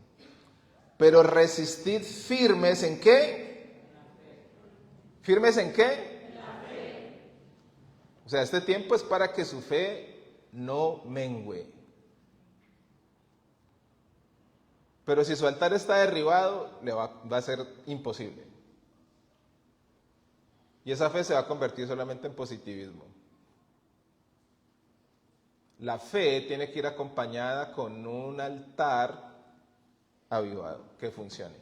Pero resistid firmes ¿en qué? ¿Firmes en qué? O sea, este tiempo es para que su fe no mengüe. Pero si su altar está derribado, le va a ser imposible. Y esa fe se va a convertir solamente en positivismo. La fe tiene que ir acompañada con un altar avivado, que funcione.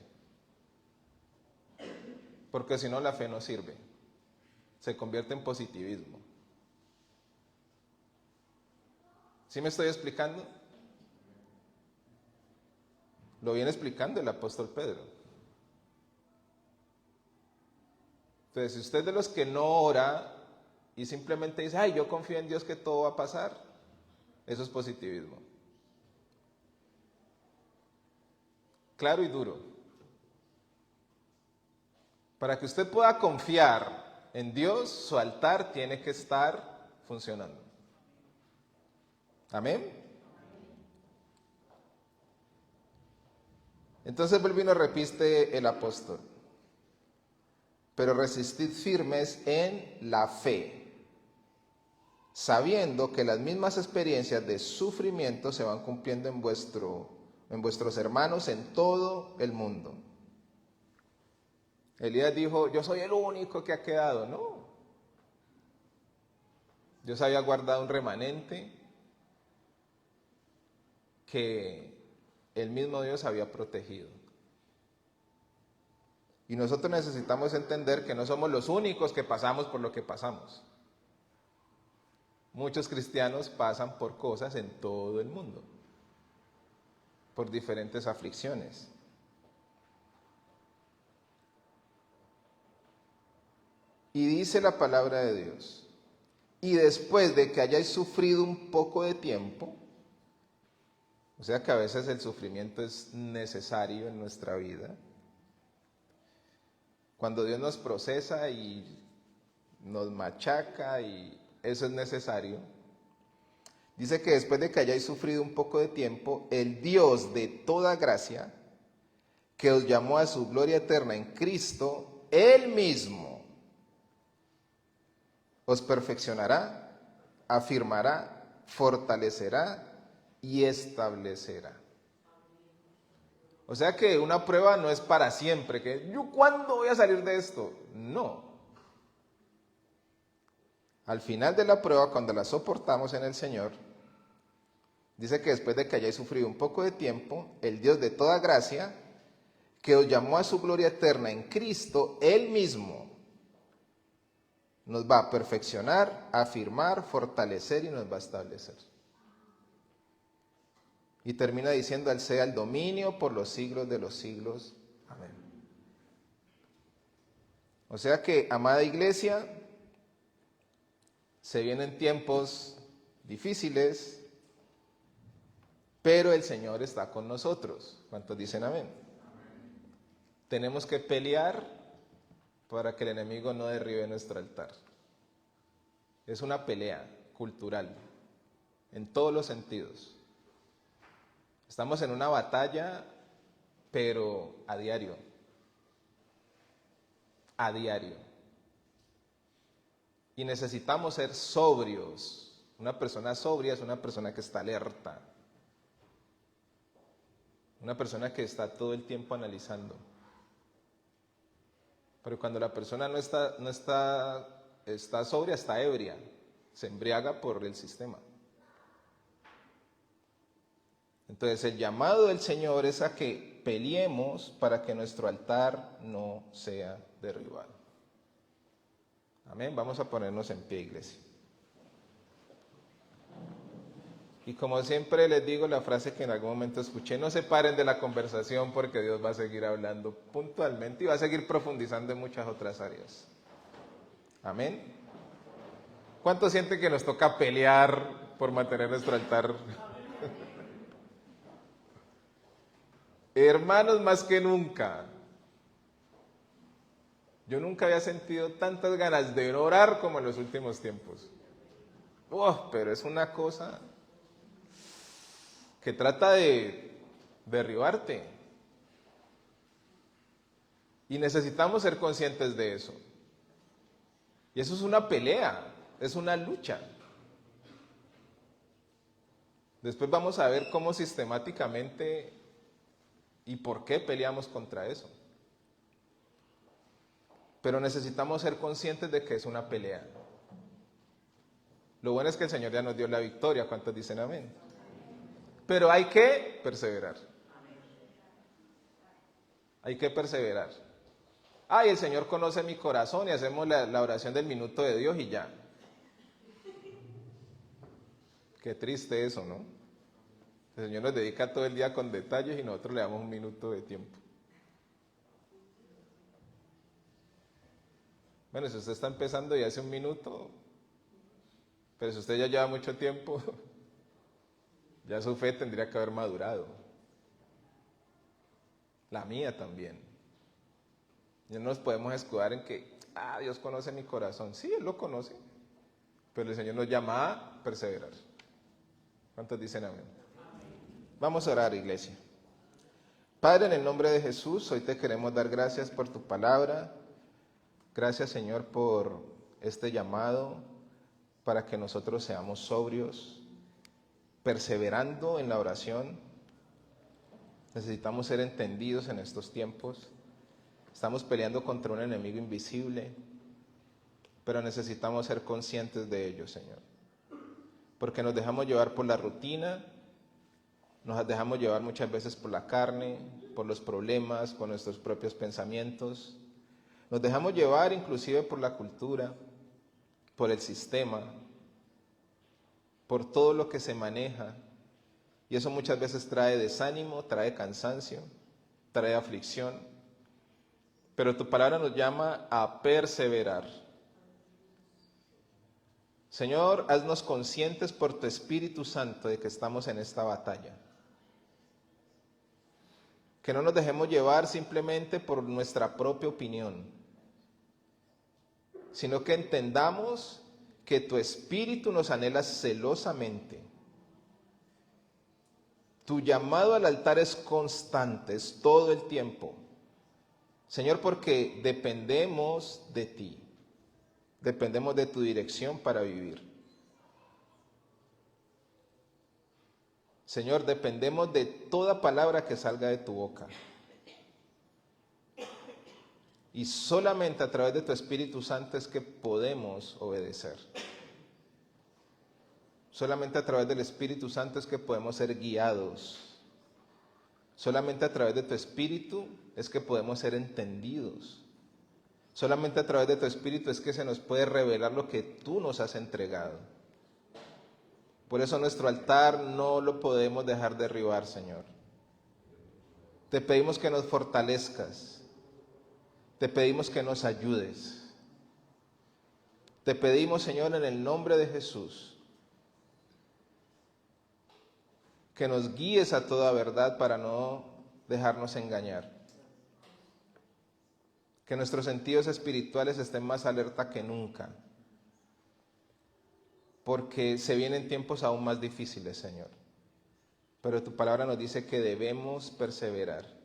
Porque si no, la fe no sirve. Se convierte en positivismo. ¿Sí me estoy explicando? Lo viene explicando el apóstol Pedro. Entonces, si usted es de los que no ora y simplemente dice, ay, yo confío en Dios que todo va a pasar, eso es positivismo. Claro y duro. Para que usted pueda confiar en Dios, su altar tiene que estar funcionando. Amén. Entonces vuelve y nos repite el apóstol. Pero resistid firmes en la fe, sabiendo que las mismas experiencias de sufrimiento se van cumpliendo en vuestros hermanos en todo el mundo. Elías dijo, yo soy el único que ha quedado. No. Dios había guardado un remanente que el mismo Dios había protegido. Y nosotros necesitamos entender que no somos los únicos que pasamos por lo que pasamos. Muchos cristianos pasan por cosas en todo el mundo, por diferentes aflicciones. Y dice la palabra de Dios, y después de que hayáis sufrido un poco de tiempo, o sea que a veces el sufrimiento es necesario en nuestra vida, cuando Dios nos procesa y nos machaca y eso es necesario, dice que después de que hayáis sufrido un poco de tiempo, el Dios de toda gracia, que os llamó a su gloria eterna en Cristo, Él mismo os perfeccionará, afirmará, fortalecerá y establecerá. O sea que una prueba no es para siempre, que yo ¿cuándo voy a salir de esto? No. Al final de la prueba, cuando la soportamos en el Señor, dice que después de que hayáis sufrido un poco de tiempo, el Dios de toda gracia, que os llamó a su gloria eterna en Cristo, Él mismo nos va a perfeccionar, afirmar, fortalecer y nos va a establecer. Y termina diciendo, al sea el dominio por los siglos de los siglos. Amén. O sea que, amada iglesia, se vienen tiempos difíciles, pero el Señor está con nosotros. ¿Cuántos dicen amén? Tenemos que pelear para que el enemigo no derribe nuestro altar. Es una pelea cultural, en todos los sentidos. Estamos en una batalla, pero a diario. A diario. Y necesitamos ser sobrios. Una persona sobria es una persona que está alerta. Una persona que está todo el tiempo analizando. Pero cuando la persona no está sobria, está ebria. Se embriaga por el sistema. Entonces el llamado del Señor es a que peleemos para que nuestro altar no sea derribado. Amén. Vamos a ponernos en pie, iglesia. Y como siempre les digo la frase que en algún momento escuché: no se paren de la conversación porque Dios va a seguir hablando puntualmente y va a seguir profundizando en muchas otras áreas. Amén. ¿Cuánto siente que nos toca pelear por mantener nuestro altar? Hermanos, más que nunca. Yo nunca había sentido tantas ganas de orar como en los últimos tiempos. Pero es una cosa que trata de derribarte. Y necesitamos ser conscientes de eso. Y eso es una pelea, es una lucha. Después vamos a ver cómo sistemáticamente y por qué peleamos contra eso. Pero necesitamos ser conscientes de que es una pelea. Lo bueno es que el Señor ya nos dio la victoria. ¿Cuántos dicen amén? Pero hay que perseverar. Hay que perseverar. Ay, el Señor conoce mi corazón y hacemos la oración del minuto de Dios y ya. Qué triste eso, ¿no? El Señor nos dedica todo el día con detalles y nosotros le damos un minuto de tiempo. Bueno, si usted está empezando y hace un minuto, pero si usted ya lleva mucho tiempo, ya su fe tendría que haber madurado. La mía también. Y no nos podemos escudar en que, Dios conoce mi corazón. Sí, Él lo conoce, pero el Señor nos llama a perseverar. ¿Cuántos dicen amén? Vamos a orar, iglesia. Padre, en el nombre de Jesús, hoy te queremos dar gracias por tu palabra. Gracias, Señor, por este llamado para que nosotros seamos sobrios, perseverando en la oración. Necesitamos ser entendidos en estos tiempos. Estamos peleando contra un enemigo invisible, pero necesitamos ser conscientes de ello, Señor. Porque nos dejamos llevar por la rutina, nos dejamos llevar muchas veces por la carne, por los problemas, por nuestros propios pensamientos. Nos dejamos llevar inclusive por la cultura, por el sistema, por todo lo que se maneja. Y eso muchas veces trae desánimo, trae cansancio, trae aflicción. Pero tu palabra nos llama a perseverar. Señor, haznos conscientes por tu Espíritu Santo de que estamos en esta batalla. Que no nos dejemos llevar simplemente por nuestra propia opinión, sino que entendamos que tu Espíritu nos anhela celosamente. Tu llamado al altar es constante, es todo el tiempo. Señor, porque dependemos de ti, dependemos de tu dirección para vivir. Señor, dependemos de toda palabra que salga de tu boca. Y solamente a través de tu Espíritu Santo es que podemos obedecer. Solamente a través del Espíritu Santo es que podemos ser guiados. Solamente a través de tu Espíritu es que podemos ser entendidos. Solamente a través de tu Espíritu es que se nos puede revelar lo que tú nos has entregado. Por eso nuestro altar no lo podemos dejar derribar, Señor. Te pedimos que nos fortalezcas. Te pedimos que nos ayudes. Te pedimos, Señor, en el nombre de Jesús, que nos guíes a toda verdad para no dejarnos engañar. Que nuestros sentidos espirituales estén más alerta que nunca, porque se vienen tiempos aún más difíciles, Señor. Pero tu palabra nos dice que debemos perseverar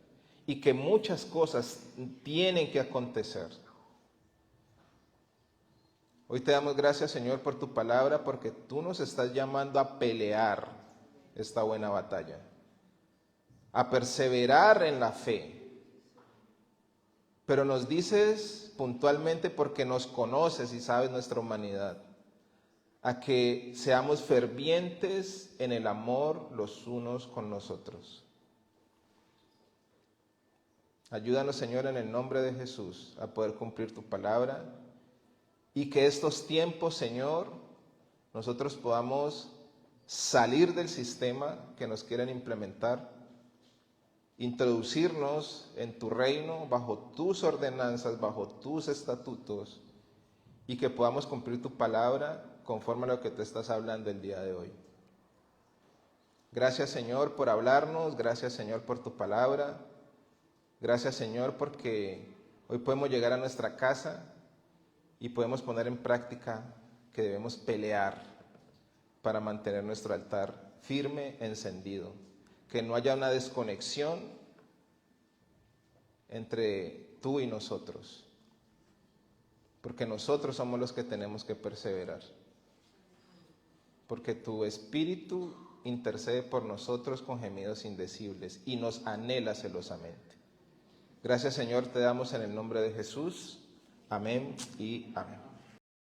y que muchas cosas tienen que acontecer. Hoy te damos gracias, Señor, por tu palabra, porque tú nos estás llamando a pelear esta buena batalla, a perseverar en la fe. Pero nos dices puntualmente porque nos conoces y sabes nuestra humanidad, a que seamos fervientes en el amor los unos con los otros. Ayúdanos, Señor, en el nombre de Jesús, a poder cumplir tu palabra y que estos tiempos, Señor, nosotros podamos salir del sistema que nos quieren implementar, introducirnos en tu reino, bajo tus ordenanzas, bajo tus estatutos, y que podamos cumplir tu palabra conforme a lo que te estás hablando el día de hoy. Gracias, Señor, por hablarnos, gracias, Señor, por tu palabra, gracias, Señor, porque hoy podemos llegar a nuestra casa y podemos poner en práctica que debemos pelear para mantener nuestro altar firme, encendido, que no haya una desconexión entre tú y nosotros, porque nosotros somos los que tenemos que perseverar, porque tu Espíritu intercede por nosotros con gemidos indecibles y nos anhela celosamente. Gracias, Señor, te damos en el nombre de Jesús. Amén y amén.